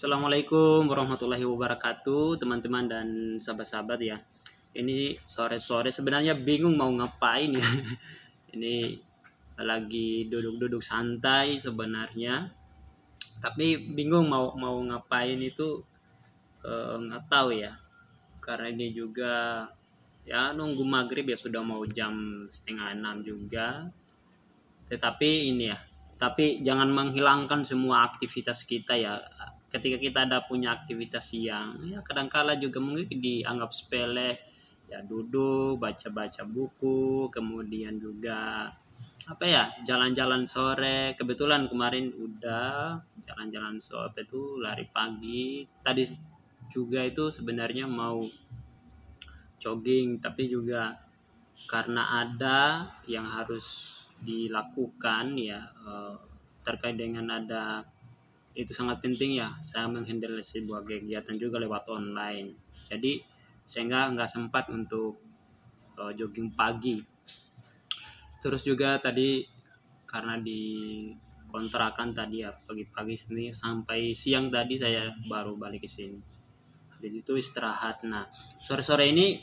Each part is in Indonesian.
Assalamualaikum warahmatullahi wabarakatuh, teman-teman dan sahabat-sahabat ya. Ini sore-sore sebenarnya bingung mau ngapain ya. Ini lagi duduk-duduk santai sebenarnya, tapi bingung mau ngapain itu, nggak tahu ya. Karena ini juga ya nunggu maghrib ya, sudah mau jam setengah 6 juga. Tetapi ini ya, tapi jangan menghilangkan semua aktivitas kita ya. Ketika kita ada punya aktivitas yang ya kadangkala juga mungkin dianggap sepele, ya duduk baca-baca buku, kemudian juga apa ya, jalan-jalan sore. Kebetulan kemarin udah jalan-jalan sore itu, lari pagi tadi juga. Itu sebenarnya mau jogging, tapi juga karena ada yang harus dilakukan ya, terkait dengan ada itu sangat penting ya, saya menghandle sebuah kegiatan juga lewat online. Jadi sehingga nggak sempat untuk jogging pagi. Terus juga tadi karena di kontrakan tadi ya, pagi-pagi sini sampai siang tadi saya baru balik ke sini. Jadi itu istirahat. Nah, sore-sore ini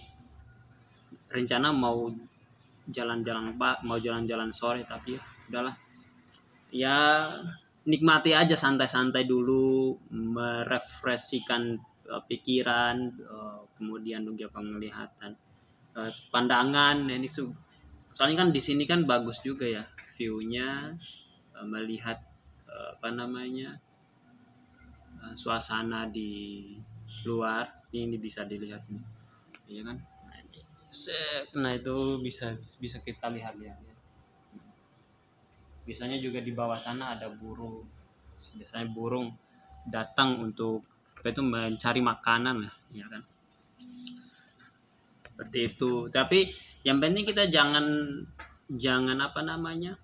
rencana mau jalan-jalan Pak, mau jalan-jalan sore, tapi ya udahlah. Ya nikmati aja, santai-santai dulu, merefreshkan pikiran, kemudian juga penglihatan, pandangan. Ini soalnya kan di sini kan bagus juga ya view-nya, melihat apa namanya, suasana di luar ini bisa dilihat, ya kan. Nah itu bisa bisa kita lihat ya. Biasanya juga di bawah sana ada burung. Biasanya burung datang untuk apa itu, mencari makanan lah, ya kan. Seperti itu. Tapi yang penting kita jangan apa namanya,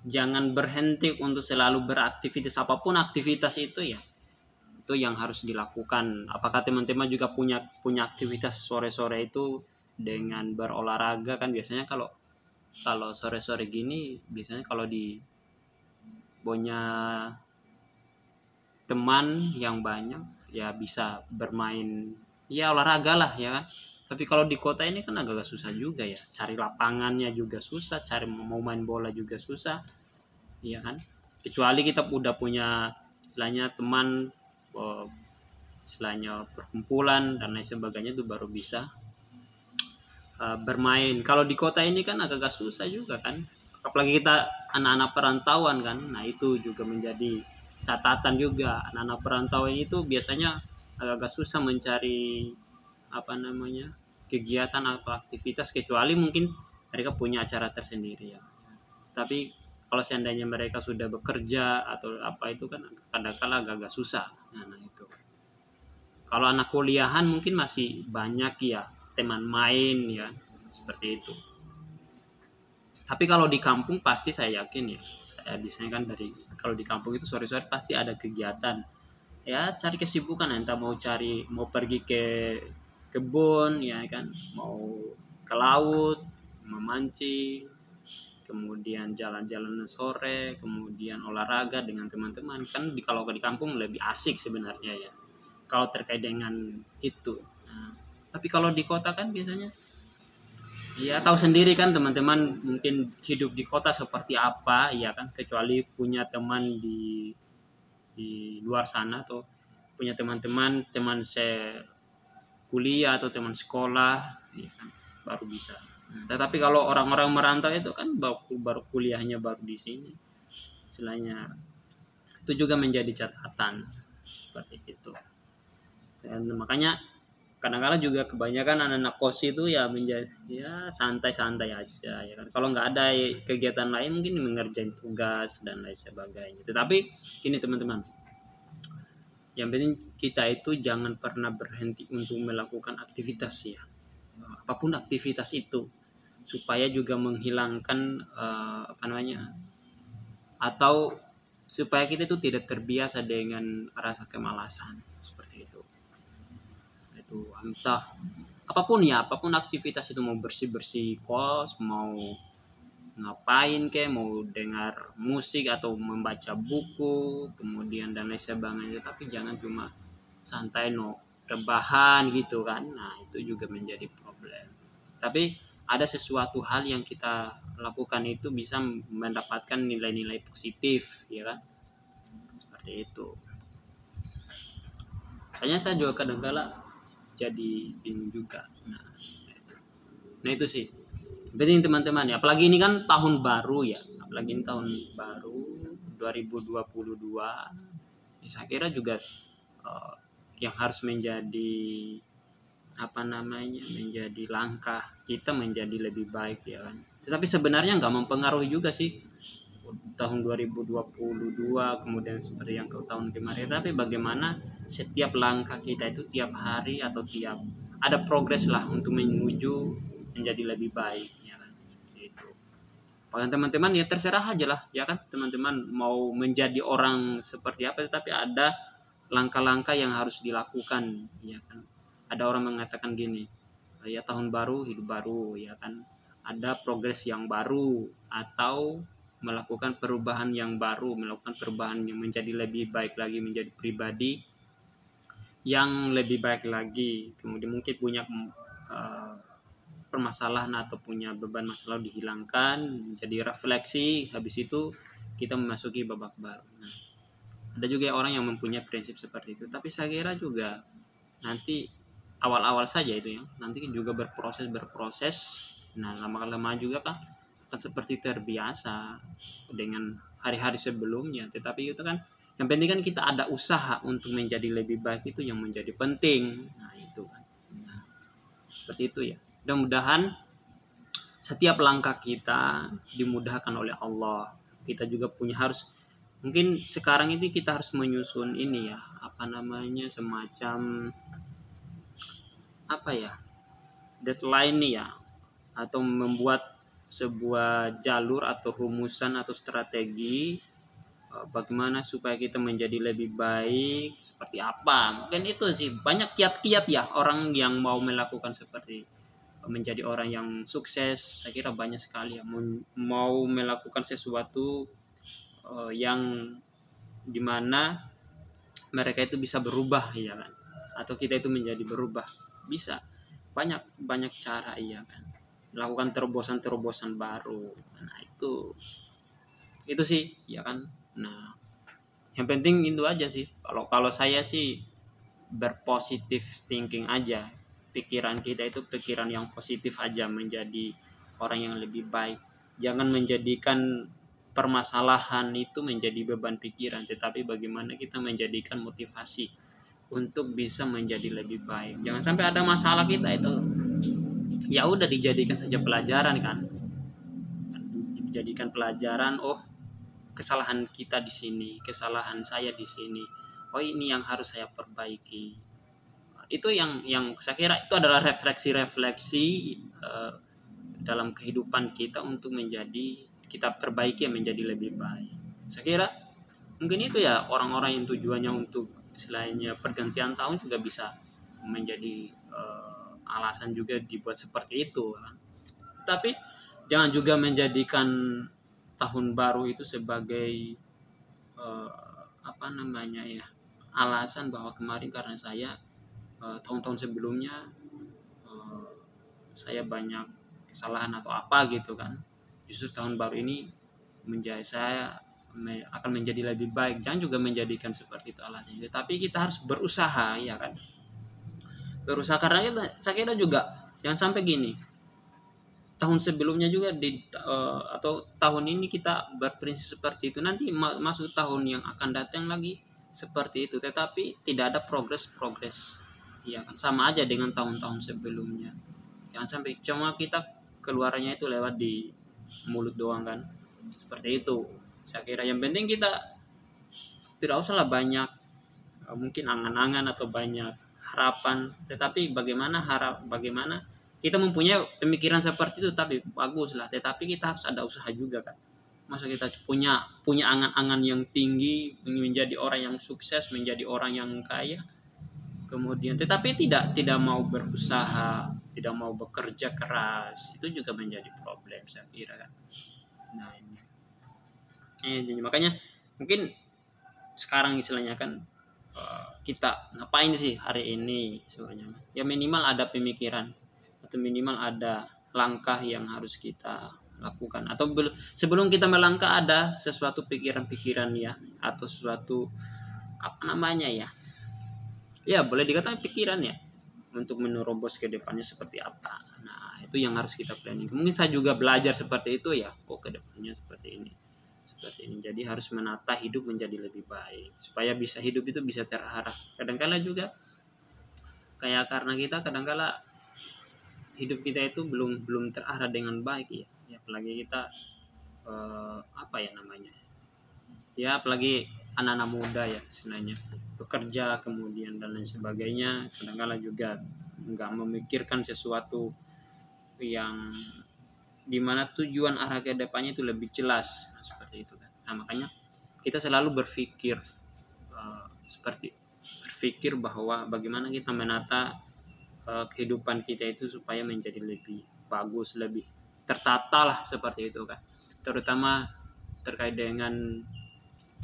jangan berhenti untuk selalu beraktivitas, apapun aktivitas itu ya. Itu yang harus dilakukan. Apakah teman-teman juga punya aktivitas sore-sore itu dengan berolahraga? Kan biasanya kalau kalau sore-sore gini, biasanya kalau di punya teman yang banyak ya bisa bermain ya, olahraga lah ya kan. Tapi kalau di kota ini kan agak susah juga ya, cari lapangannya juga susah, cari mau main bola juga susah, iya kan. Kecuali kita udah punya istilahnya teman, istilahnya perkumpulan dan lain sebagainya, itu baru bisa bermain. Kalau di kota ini kan agak susah juga kan, apalagi kita anak-anak perantauan kan. Nah itu juga menjadi catatan juga. Anak-anak perantauan itu biasanya agak susah mencari apa namanya, kegiatan atau aktivitas, kecuali mungkin mereka punya acara tersendiri ya. Tapi kalau seandainya mereka sudah bekerja atau apa, itu kan kadang-kala agak susah. Nah itu kalau anak kuliahan mungkin masih banyak ya teman main ya, seperti itu. Tapi kalau di kampung pasti saya yakin ya, saya biasanya kan dari kalau di kampung itu sore-sore pasti ada kegiatan ya, cari kesibukan, entah mau pergi ke kebun ya kan, mau ke laut memancing, kemudian jalan-jalan sore, kemudian olahraga dengan teman-teman. Kan kalau di kampung lebih asik sebenarnya ya, kalau terkait dengan itu. Nah, tapi kalau di kota kan biasanya ya tahu sendiri kan teman-teman, mungkin hidup di kota seperti apa ya kan, kecuali punya teman di luar sana, atau punya teman kuliah atau teman sekolah ya kan, baru bisa. Tetapi kalau orang-orang merantau itu kan baru kuliahnya baru di sini, istilahnya itu juga menjadi catatan seperti itu. Dan makanya kadang-kadang juga kebanyakan anak-anak kos itu ya menjadi ya santai-santai aja ya kan. Kalau nggak ada kegiatan lain mungkin mengerjain tugas dan lain sebagainya. Tetapi gini teman-teman, yang penting kita itu jangan pernah berhenti untuk melakukan aktivitas ya, apapun aktivitas itu, supaya juga menghilangkan apa namanya, atau supaya kita itu tidak terbiasa dengan rasa kemalasan seperti itu. Itu entah apapun ya, apapun aktivitas itu, mau bersih-bersih kos, mau ngapain kayak mau dengar musik atau membaca buku kemudian dan lain sebagainya, tapi jangan cuma santai rebahan gitu kan. Nah itu juga menjadi problem. Tapi ada sesuatu hal yang kita lakukan itu bisa mendapatkan nilai-nilai positif, ya kan, seperti itu. Hanya saya juga kadang-kala jadi bingung juga. Nah itu sih penting teman-teman ya, apalagi ini kan tahun baru ya, apalagi ini tahun baru 2022 ya, saya kira juga yang harus menjadi menjadi langkah kita menjadi lebih baik ya kan. Tetapi sebenarnya nggak mempengaruhi juga sih tahun 2022 kemudian seperti yang ke tahun kemarin, tapi bagaimana setiap langkah kita itu tiap hari atau tiap ada progres lah untuk menuju menjadi lebih baik ya kan, itu. Bahkan teman-teman ya terserah aja lah ya kan, teman-teman mau menjadi orang seperti apa, tetapi ada langkah-langkah yang harus dilakukan ya kan. Ada orang mengatakan gini, ya tahun baru hidup baru ya kan, ada progres yang baru atau melakukan perubahan yang baru, melakukan perubahan yang menjadi lebih baik lagi, menjadi pribadi yang lebih baik lagi. Kemudian mungkin punya permasalahan atau punya beban masalah dihilangkan, menjadi refleksi, habis itu kita memasuki babak baru. Nah, ada juga orang yang mempunyai prinsip seperti itu, tapi saya kira juga nanti awal-awal saja itu ya, nanti juga berproses. Nah lama-lama juga kan akan seperti terbiasa dengan hari-hari sebelumnya. Tetapi itu kan yang penting kan kita ada usaha untuk menjadi lebih baik, itu yang menjadi penting. Nah itu kan, nah, seperti itu ya. Mudah-mudahan setiap langkah kita dimudahkan oleh Allah. Kita juga harus mungkin sekarang ini kita harus menyusun ini ya, semacam deadline nih ya, atau membuat sebuah jalur atau rumusan atau strategi bagaimana supaya kita menjadi lebih baik, seperti apa. Mungkin itu sih, banyak kiat-kiat ya orang yang mau melakukan seperti menjadi orang yang sukses. Saya kira banyak sekali ya, mau melakukan sesuatu yang dimana mereka itu bisa berubah ya kan, atau kita itu menjadi berubah, bisa banyak cara ya kan, melakukan terobosan baru. Nah itu sih ya kan. Nah yang penting itu aja sih, kalau saya sih berpositif thinking aja, pikiran kita itu pikiran yang positif aja, menjadi orang yang lebih baik. Jangan menjadikan permasalahan itu menjadi beban pikiran, tetapi bagaimana kita menjadikan motivasi untuk bisa menjadi lebih baik. Jangan sampai ada masalah kita itu ya udah dijadikan saja pelajaran kan, dijadikan pelajaran. Oh kesalahan kita di sini, kesalahan saya di sini, oh ini yang harus saya perbaiki. Itu yang saya kira itu adalah refleksi dalam kehidupan kita untuk kita perbaiki menjadi lebih baik. Saya kira mungkin itu ya, orang-orang yang tujuannya untuk selainnya pergantian tahun juga bisa menjadi alasan juga dibuat seperti itu kan. Tapi jangan juga menjadikan tahun baru itu sebagai alasan bahwa kemarin karena saya tahun-tahun sebelumnya saya banyak kesalahan atau apa gitu kan, justru tahun baru ini saya akan menjadi lebih baik. Jangan juga menjadikan seperti itu alasannya, tapi kita harus berusaha ya kan, berusaha. Karena saya kira juga jangan sampai gini, tahun sebelumnya juga atau tahun ini kita berprinsip seperti itu, nanti masuk tahun yang akan datang lagi seperti itu, tetapi tidak ada progres ya kan, sama aja dengan tahun-tahun sebelumnya. Jangan sampai cuma kita keluarnya itu lewat di mulut doang kan, seperti itu. Saya kira yang penting kita tidak usahlah banyak mungkin angan-angan atau banyak harapan, tetapi bagaimana kita mempunyai pemikiran seperti itu, tapi bagus lah, tetapi kita harus ada usaha juga kan. Masa kita punya angan-angan yang tinggi, menjadi orang yang sukses, menjadi orang yang kaya, kemudian tetapi tidak mau berusaha, tidak mau bekerja keras, itu juga menjadi problem saya kira kan. Nah ini makanya mungkin sekarang istilahnya kan kita ngapain sih hari ini semuanya, ya minimal ada pemikiran atau minimal ada langkah yang harus kita lakukan, atau sebelum kita melangkah ada sesuatu pikiran-pikiran ya, atau sesuatu apa namanya ya boleh dikatakan pikiran ya, untuk menerobos ke depannya seperti apa. Nah itu yang harus kita planning. Mungkin saya juga belajar seperti itu ya, ke depannya seperti ini. Jadi harus menata hidup menjadi lebih baik supaya bisa hidup itu bisa terarah. Kadangkala juga kayak karena kita kadangkala hidup kita itu belum terarah dengan baik ya. Apalagi kita apa ya namanya? Ya apalagi anak-anak muda ya sebenarnya bekerja kemudian dan lain sebagainya, kadangkala juga nggak memikirkan sesuatu yang dimana tujuan arah ke depannya itu lebih jelas. Nah, seperti itu kan. Nah makanya kita selalu berpikir berpikir bahwa bagaimana kita menata kehidupan kita itu supaya menjadi lebih bagus, lebih tertata lah seperti itu kan. Terutama terkait dengan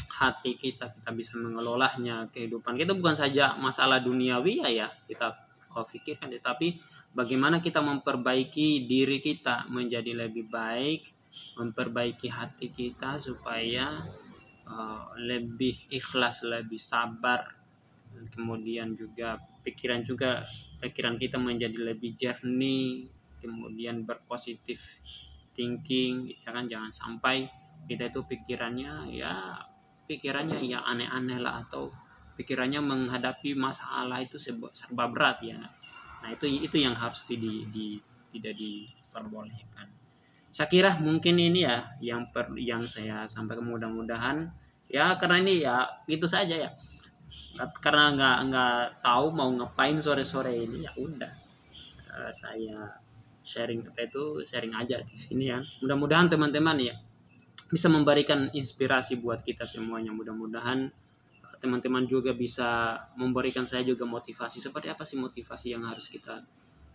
hati kita bisa mengelolanya. Kehidupan kita bukan saja masalah duniawi ya kita pikirkan, tetapi bagaimana kita memperbaiki diri kita menjadi lebih baik, memperbaiki hati kita supaya lebih ikhlas, lebih sabar, kemudian juga pikiran kita menjadi lebih jernih, kemudian berpositif thinking ya kan. Jangan sampai kita itu pikirannya ya aneh-aneh lah, atau pikirannya menghadapi masalah itu serba berat ya. Nah itu yang harus tidak diperbolehkan. Saya kira mungkin ini ya yang saya sampaikan, mudah-mudahan ya, karena ini ya itu saja ya, karena nggak tahu mau ngapain sore-sore ini, ya udah saya sharing aja di sini ya. Mudah-mudahan teman-teman ya bisa memberikan inspirasi buat kita semuanya. Mudah-mudahan teman-teman juga bisa memberikan saya juga motivasi, seperti apa sih motivasi yang harus kita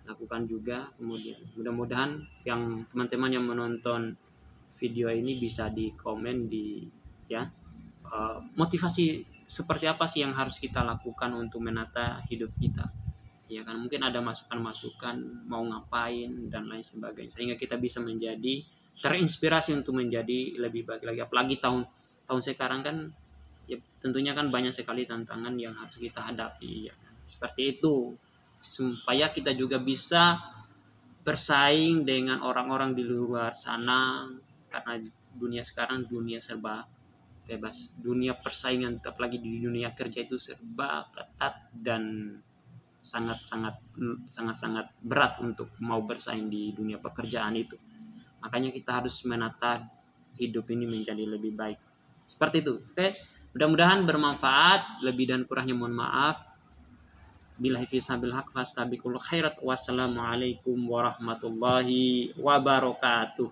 lakukan juga. Kemudian mudah-mudahan yang teman-teman yang menonton video ini bisa di komen motivasi seperti apa sih yang harus kita lakukan untuk menata hidup kita ya kan. Mungkin ada masukan-masukan mau ngapain dan lain sebagainya, sehingga kita bisa menjadi terinspirasi untuk menjadi lebih baik lagi. Apalagi tahun sekarang kan ya tentunya kan banyak sekali tantangan yang harus kita hadapi ya kan? Seperti itu, supaya kita juga bisa bersaing dengan orang-orang di luar sana, karena dunia sekarang dunia serba bebas, dunia persaingan, apalagi di dunia kerja itu serba ketat dan sangat berat untuk mau bersaing di dunia pekerjaan itu. Makanya kita harus menata hidup ini menjadi lebih baik. Seperti itu. Oke, mudah-mudahan bermanfaat. Lebih dan kurangnya mohon maaf. Billahi fisabil haq fastabiqul khairat. Wassalamualaikum warahmatullahi wabarakatuh.